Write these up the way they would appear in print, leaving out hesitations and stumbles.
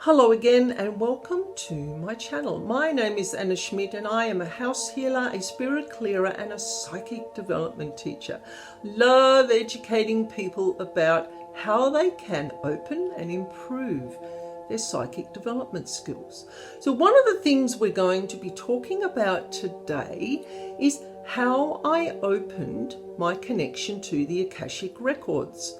Hello again and welcome to my channel. My name is Anna Schmidt and I am a house healer, a spirit clearer and a psychic development teacher. Love educating people about how they can open and improve their psychic development skills. So one of the things we're going to be talking about today is how I opened my connection to the Akashic Records.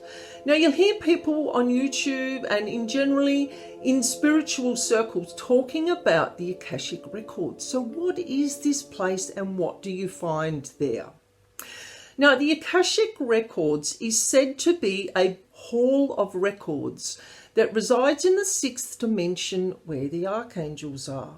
Now you'll hear people on YouTube and generally in spiritual circles talking about the Akashic Records. So what is this place and what do you find there? Now the Akashic Records is said to be a hall of records that resides in the sixth dimension where the archangels are.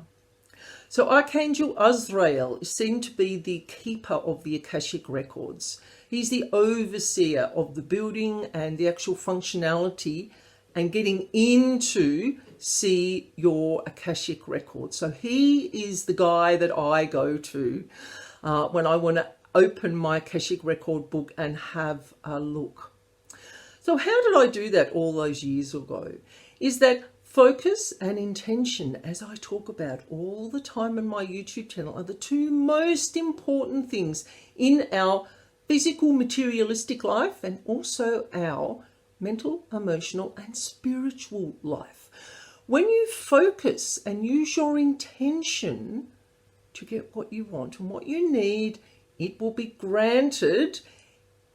So Archangel Azrael is seen to be the keeper of the Akashic Records. He's the overseer of the building and the actual functionality and getting in to see your Akashic Records. So he is the guy that I go to when I want to open my Akashic Record book and have a look. So how did I do that all those years ago? Is that focus and intention, as I talk about all the time on my YouTube channel, are the two most important things in our physical materialistic life and also our mental, emotional and spiritual life. When you focus and use your intention to get what you want and what you need, it will be granted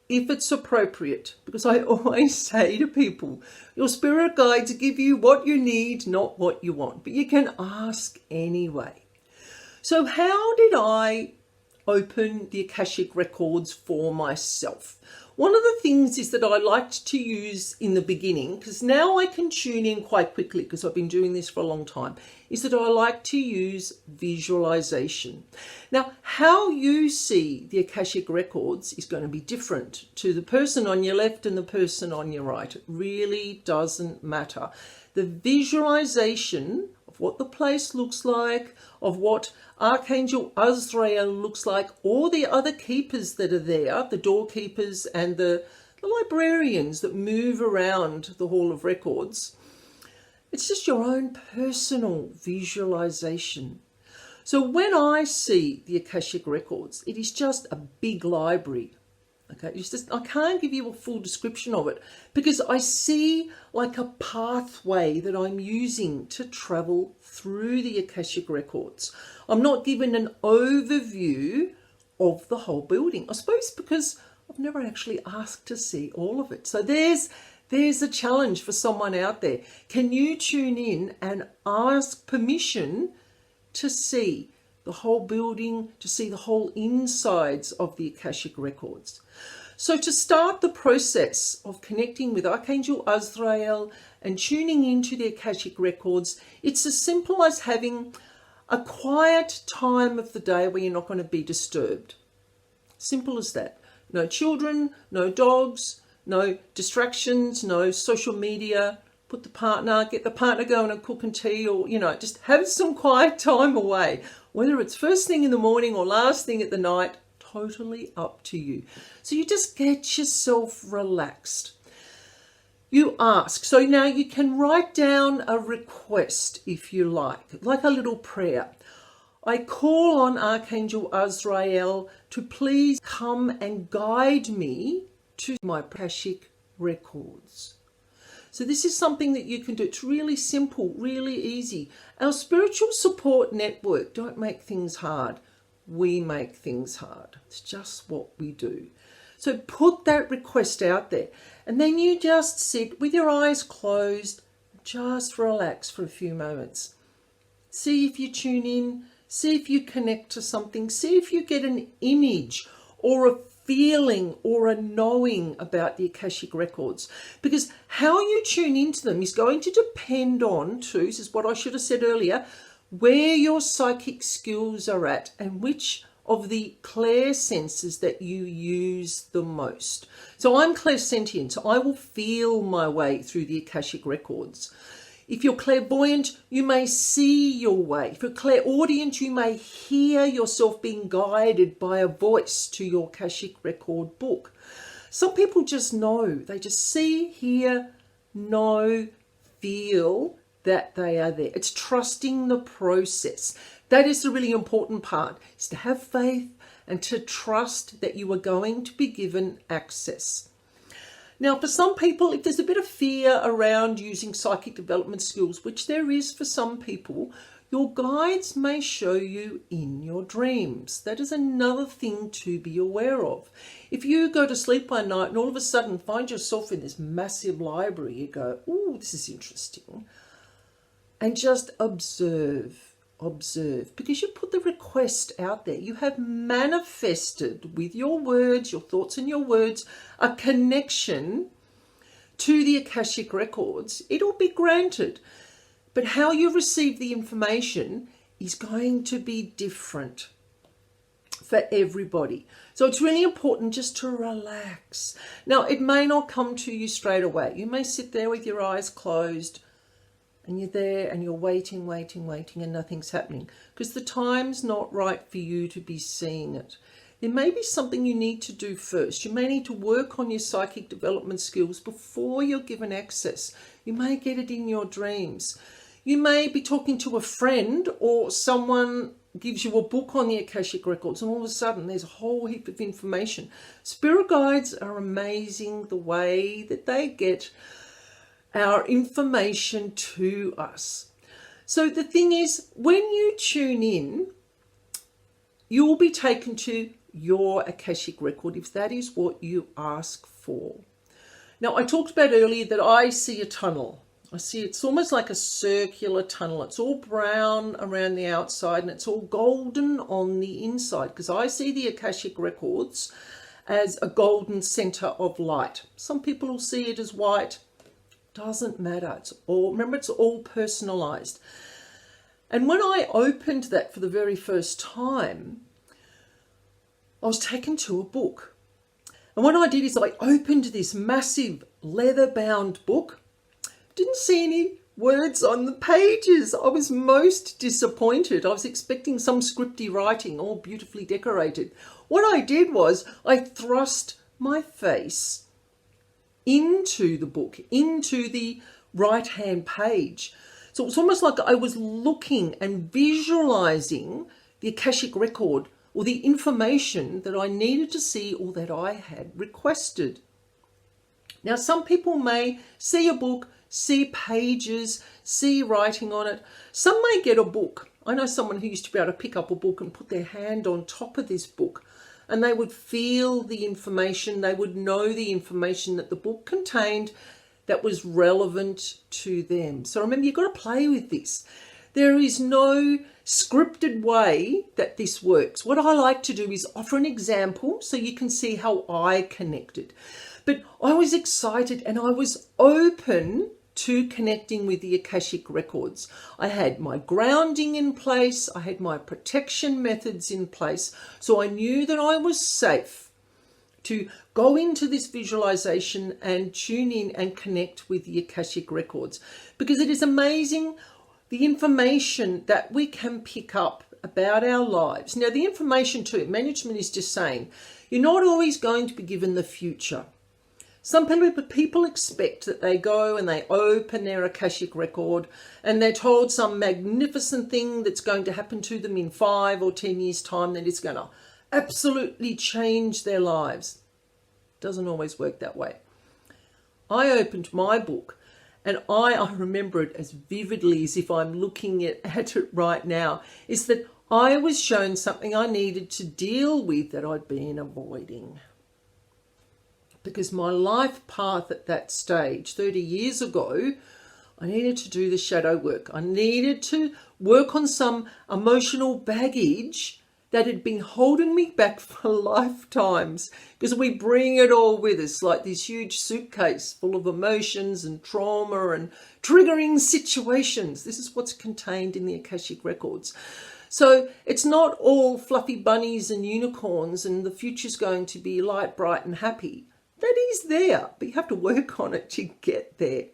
if it's appropriate, because I always say to people, your spirit guides give you what you need, not what you want, but you can ask anyway. So how did I open the Akashic Records for myself? One of the things is that I liked to use in the beginning, because now I can tune in quite quickly because I've been doing this for a long time, is that I like to use visualization. Now, how you see the Akashic Records is going to be different to the person on your left and the person on your right. It really doesn't matter. The visualization of what the place looks like, of what Archangel Azrael looks like, or the other keepers that are there, the doorkeepers and the librarians that move around the Hall of Records. It's just your own personal visualization. So when I see the Akashic Records, it is just a big library. Okay, it's just, I can't give you a full description of it because I see like a pathway that I'm using to travel through the Akashic Records. I'm not given an overview of the whole building, I suppose because I've never actually asked to see all of it. So there's a challenge for someone out there. Can you tune in and ask permission to see the whole building, to see the whole insides of the Akashic Records? So to start the process of connecting with Archangel Azrael and tuning into the Akashic Records, it's as simple as having a quiet time of the day where you're not going to be disturbed. Simple as that. No children, no dogs, no distractions, no social media. Get the partner going and cooking tea, or, just have some quiet time away. Whether it's first thing in the morning or last thing at the night, totally up to you. So you just get yourself relaxed. You ask. So now you can write down a request if you like a little prayer. I call on Archangel Azrael to please come and guide me to my Akashic Records. So this is something that you can do. It's really simple, really easy. Our spiritual support network don't make things hard. We make things hard. It's just what we do. So put that request out there. And then you just sit with your eyes closed, just relax for a few moments. See if you tune in, see if you connect to something, see if you get an image or a feeling or a knowing about the Akashic Records, because how you tune into them is going to depend on, this is what I should have said earlier, where your psychic skills are at and which of the clair senses that you use the most. So I'm clairsentient, so I will feel my way through the Akashic Records. If you're clairvoyant, you may see your way. If you're clairaudient, you may hear yourself being guided by a voice to your Akashic Record book. Some people just know. They just see, hear, know, feel, that they are there. It's trusting the process. That is the really important part, is to have faith and to trust that you are going to be given access. Now, for some people, if there's a bit of fear around using psychic development skills, which there is for some people, your guides may show you in your dreams. That is another thing to be aware of. If you go to sleep one night and all of a sudden find yourself in this massive library, you go, "Oh, this is interesting." And just observe, because you put the request out there. You have manifested with your words, your thoughts and your words, a connection to the Akashic Records. It'll be granted. But how you receive the information is going to be different for everybody. So it's really important just to relax. Now, it may not come to you straight away. You may sit there with your eyes closed and you're there and you're waiting and nothing's happening because the time's not right for you to be seeing it. There may be something you need to do first. You may need to work on your psychic development skills before you're given access. You may get it in your dreams. You may be talking to a friend or someone gives you a book on the Akashic Records and all of a sudden there's a whole heap of information. Spirit guides are amazing the way that they get our information to us. So the thing is, when you tune in, you will be taken to your Akashic Record if that is what you ask for. Now, I talked about earlier that I see a tunnel. I see it's almost like a circular tunnel. It's all brown around the outside and it's all golden on the inside, because I see the Akashic Records as a golden center of light. Some people will see it as white. Doesn't matter. Remember, it's all personalized. And when I opened that for the very first time, I was taken to a book. And what I did is I opened this massive leather-bound book. Didn't see any words on the pages. I was most disappointed. I was expecting some scripty writing, all beautifully decorated. What I did was I thrust my face into the book, into the right-hand page. So it's almost like I was looking and visualizing the Akashic Record or the information that I needed to see or that I had requested. Now, some people may see a book, see pages, see writing on it. Some may get a book. I know someone who used to be able to pick up a book and put their hand on top of this book, and they would feel the information, they would know the information that the book contained that was relevant to them. So remember, you've got to play with this. There is no scripted way that this works. What I like to do is offer an example so you can see how I connected. But I was excited and I was open to connecting with the Akashic Records. I had my grounding in place, I had my protection methods in place, so I knew that I was safe to go into this visualization and tune in and connect with the Akashic Records, because it is amazing the information that we can pick up about our lives. Now, the information too, management is just saying, you're not always going to be given the future. Some people expect that they go and they open their Akashic Record and they're told some magnificent thing that's going to happen to them in 5 or 10 years' time that is going to absolutely change their lives. Doesn't always work that way. I opened my book and I remember it as vividly as if I'm looking at it right now, is that I was shown something I needed to deal with that I'd been avoiding. Because my life path at that stage, 30 years ago, I needed to do the shadow work. I needed to work on some emotional baggage that had been holding me back for lifetimes, because we bring it all with us like this huge suitcase full of emotions and trauma and triggering situations. This is what's contained in the Akashic Records. So it's not all fluffy bunnies and unicorns and the future's going to be light, bright and happy. That is there, but you have to work on it to get there.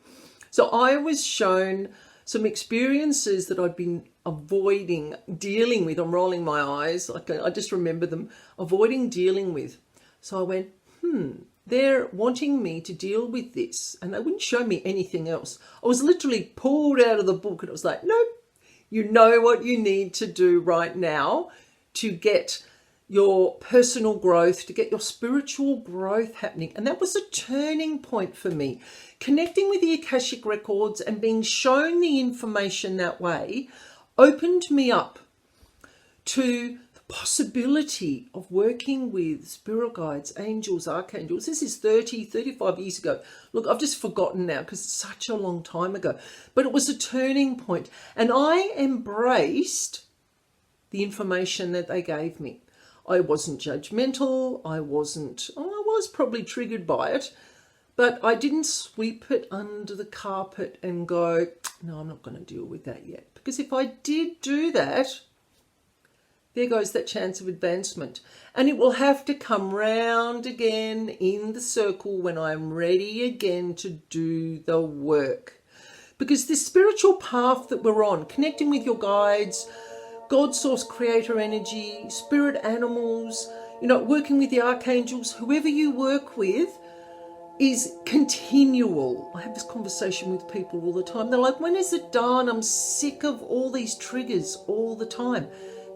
So I was shown some experiences that I'd been avoiding dealing with. I'm rolling my eyes. I just remember them, avoiding dealing with. So I went, they're wanting me to deal with this, and they wouldn't show me anything else. I was literally pulled out of the book, and it was like, nope, you know what you need to do right now to get your personal growth, to get your spiritual growth happening. And that was a turning point for me. Connecting with the Akashic Records and being shown the information that way opened me up to the possibility of working with spirit guides, angels, archangels. This is 35 years ago. Look, I've just forgotten now because it's such a long time ago. But it was a turning point. And I embraced the information that they gave me. I wasn't judgmental. I was probably triggered by it, but I didn't sweep it under the carpet and go, no, I'm not going to deal with that yet. Because if I did do that, there goes that chance of advancement. And it will have to come round again in the circle when I'm ready again to do the work. Because this spiritual path that we're on, connecting with your guides, God, source, creator energy, spirit animals, working with the archangels, whoever you work with, is continual. I have this conversation with people all the time. They're like, when is it done? I'm sick of all these triggers all the time.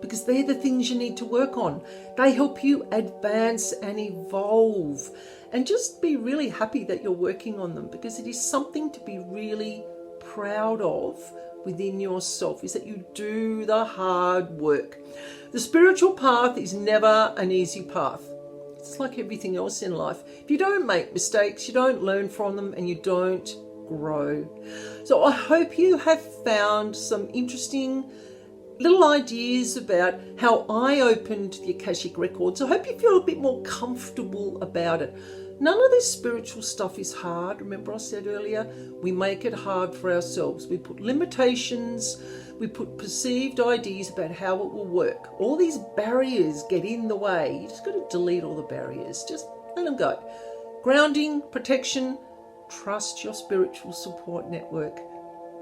Because they're the things you need to work on. They help you advance and evolve. And just be really happy that you're working on them, because it is something to be really proud of within yourself, is that you do the hard work. The spiritual path is never an easy path. It's like everything else in life. If you don't make mistakes, you don't learn from them, and you don't grow. So I hope you have found some interesting little ideas about how I opened the Akashic Records. I hope you feel a bit more comfortable about it. None of this spiritual stuff is hard. Remember I said earlier, we make it hard for ourselves. We put limitations, we put perceived ideas about how it will work. All these barriers get in the way. You just got to delete all the barriers. Just let them go. Grounding, protection, trust your spiritual support network.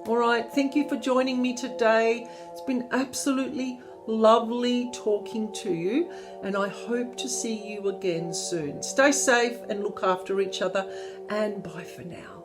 All right, thank you for joining me today. It's been absolutely lovely talking to you, and I hope to see you again soon. Stay safe and look after each other, and bye for now.